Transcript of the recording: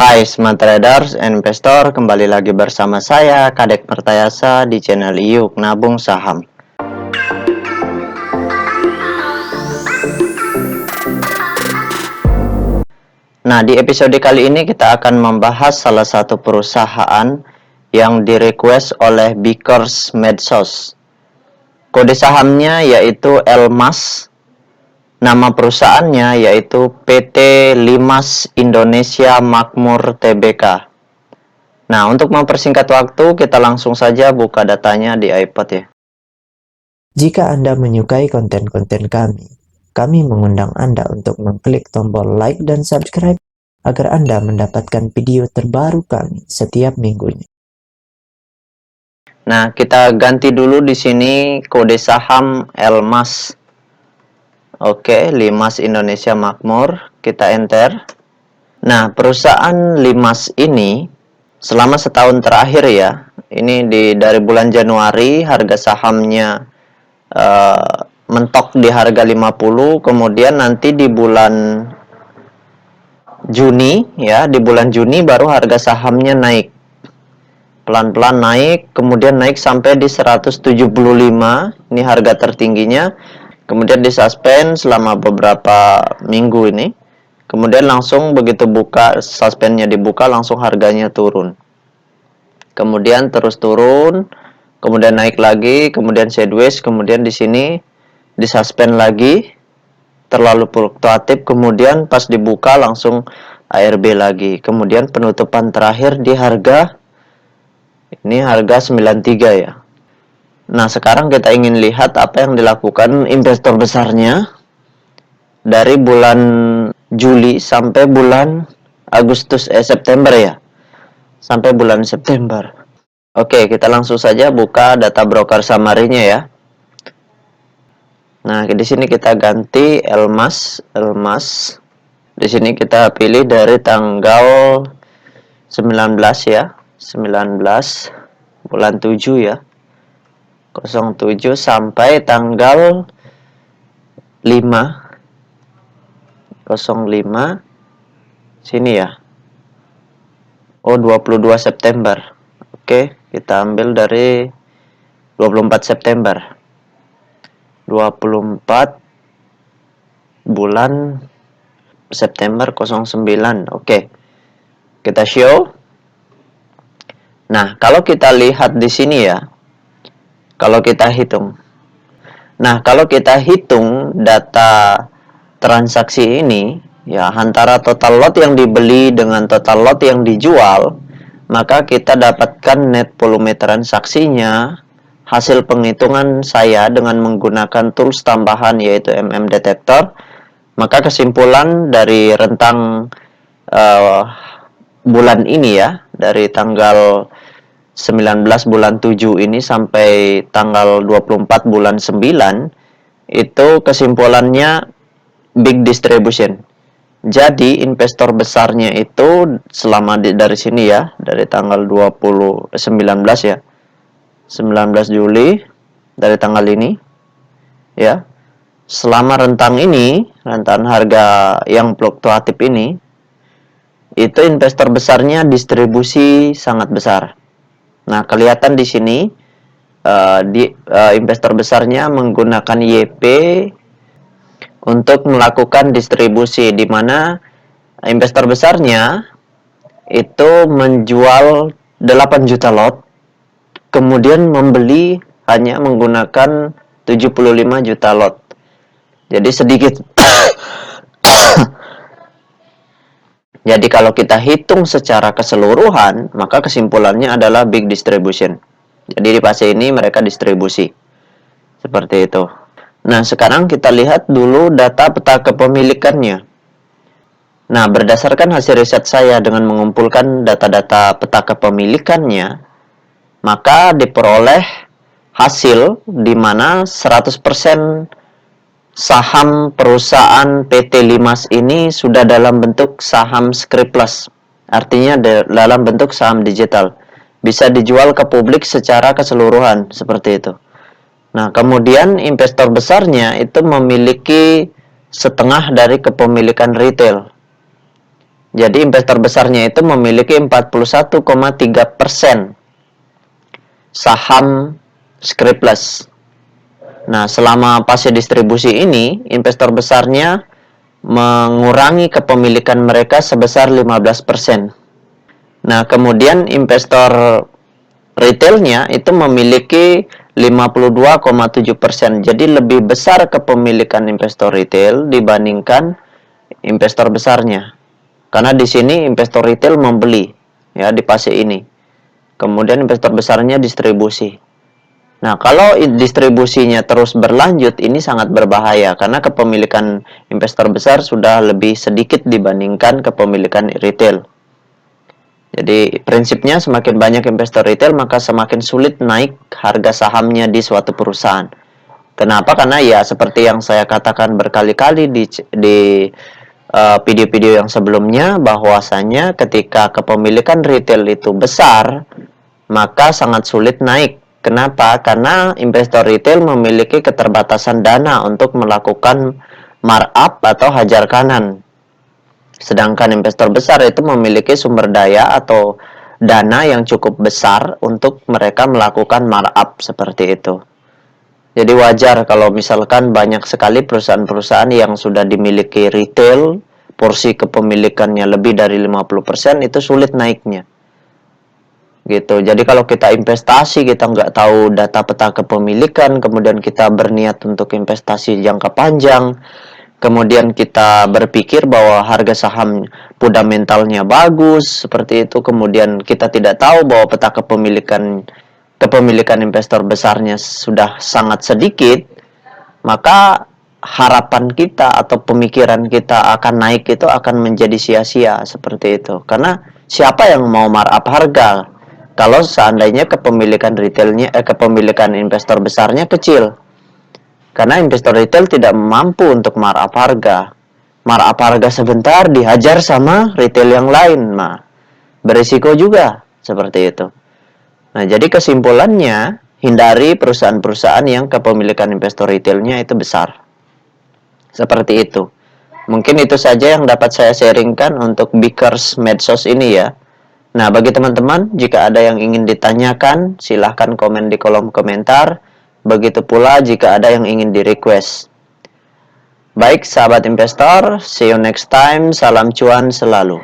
Hai Smart Traders and Investor, kembali lagi bersama saya Kadek Pertayasa di channel Yuk Nabung Saham. Nah, di episode kali ini kita akan membahas salah satu perusahaan yang direquest oleh Bickers Medsos. Kode sahamnya yaitu Elmas. Nama perusahaannya yaitu PT Limas Indonesia Makmur Tbk. Nah, untuk mempersingkat waktu, kita langsung saja buka datanya di iPad ya. Jika Anda menyukai konten-konten kami mengundang Anda untuk mengklik tombol like dan subscribe agar Anda mendapatkan video terbaru kami setiap minggunya. Nah, kita ganti dulu di sini kode saham Elmas. Oke, Limas Indonesia Makmur, kita enter. Nah, perusahaan Limas ini selama setahun terakhir ya, ini dari bulan Januari harga sahamnya mentok di harga 50, kemudian nanti di bulan Juni ya, di bulan Juni baru harga sahamnya naik. Pelan-pelan naik, kemudian naik sampai di 175, ini harga tertingginya. Kemudian disuspend selama beberapa minggu ini. Kemudian langsung begitu buka, suspendnya dibuka, langsung harganya turun. Kemudian terus turun, kemudian naik lagi, kemudian sideways, kemudian di sini disuspend lagi, terlalu fluktuatif, kemudian pas dibuka langsung ARB lagi. Kemudian penutupan terakhir di harga, ini harga 93 ya. Nah, sekarang kita ingin lihat apa yang dilakukan investor besarnya dari bulan Juli sampai bulan September ya. Sampai bulan September. Oke, kita langsung saja buka data broker summary-nya ya. Nah, di sini kita ganti Elmas. Di sini kita pilih dari tanggal 19 ya. 19 bulan 7 ya. 07 sampai tanggal 5 05 sini ya. Oh, 22 September. Oke, kita ambil dari 24 September. 24 bulan September 09. Oke. Kita show. Nah, kalau kita lihat di sini ya. Kalau kita hitung. Nah, kalau kita hitung data transaksi ini, ya antara total lot yang dibeli dengan total lot yang dijual, maka kita dapatkan net volume transaksinya. Hasil penghitungan saya dengan menggunakan tools tambahan yaitu Detector, maka kesimpulan dari rentang bulan ini ya, dari tanggal 19 bulan 7 ini sampai tanggal 24 bulan 9, itu kesimpulannya big distribution. Jadi investor besarnya itu selama dari sini ya, dari tanggal 19 ya, 19 Juli dari tanggal ini ya, selama rentang ini, rentang harga yang fluktuatif ini, itu investor besarnya distribusi sangat besar. Nah, kelihatan di sini investor besarnya menggunakan YP untuk melakukan distribusi, di mana investor besarnya itu menjual 8 juta lot, kemudian membeli hanya menggunakan 75 juta lot. Jadi sedikit. Jadi kalau kita hitung secara keseluruhan, maka kesimpulannya adalah big distribution. Jadi di fase ini mereka distribusi. Seperti itu. Nah, sekarang kita lihat dulu data peta kepemilikannya. Nah, berdasarkan hasil riset saya dengan mengumpulkan data-data peta kepemilikannya, maka diperoleh hasil di mana 100% saham perusahaan PT Limas ini sudah dalam bentuk saham scriptless, artinya dalam bentuk saham digital, bisa dijual ke publik secara keseluruhan, seperti itu. Nah, kemudian investor besarnya itu memiliki setengah dari kepemilikan retail. Jadi investor besarnya itu memiliki 41,3% saham Scriptless. Nah, selama fase distribusi ini, investor besarnya mengurangi kepemilikan mereka sebesar 15%. Nah, kemudian investor retailnya itu memiliki 52,7%. Jadi lebih besar kepemilikan investor retail dibandingkan investor besarnya. Karena di sini investor retail membeli ya di fase ini. Kemudian investor besarnya distribusi. Nah, kalau distribusinya terus berlanjut, ini sangat berbahaya karena kepemilikan investor besar sudah lebih sedikit dibandingkan kepemilikan retail. Jadi, prinsipnya semakin banyak investor retail, maka semakin sulit naik harga sahamnya di suatu perusahaan. Kenapa? Karena ya seperti yang saya katakan berkali-kali di video-video yang sebelumnya, bahwasanya ketika kepemilikan retail itu besar, maka sangat sulit naik. Kenapa? Karena investor retail memiliki keterbatasan dana untuk melakukan markup atau hajar kanan. Sedangkan investor besar itu memiliki sumber daya atau dana yang cukup besar untuk mereka melakukan markup seperti itu. Jadi wajar kalau misalkan banyak sekali perusahaan-perusahaan yang sudah dimiliki retail, porsi kepemilikannya lebih dari 50%, itu sulit naiknya. Gitu. Jadi kalau kita investasi, kita nggak tahu data peta kepemilikan, kemudian kita berniat untuk investasi jangka panjang, kemudian kita berpikir bahwa harga saham fundamentalnya bagus, seperti itu, kemudian kita tidak tahu bahwa peta kepemilikan investor besarnya sudah sangat sedikit, maka harapan kita atau pemikiran kita akan naik itu akan menjadi sia-sia seperti itu. Karena siapa yang mau markup harga kalau seandainya kepemilikan kepemilikan investor besarnya kecil? Karena investor retail tidak mampu untuk markup harga. Markup harga sebentar dihajar sama retail yang lain, berisiko juga seperti itu. Nah, jadi kesimpulannya, hindari perusahaan-perusahaan yang kepemilikan investor retailnya itu besar. Seperti itu. Mungkin itu saja yang dapat saya sharingkan untuk Bikers Medsos ini ya. Nah, bagi teman-teman, jika ada yang ingin ditanyakan, silahkan komen di kolom komentar. Begitu pula jika ada yang ingin di-request. Baik, sahabat investor, see you next time. Salam cuan selalu.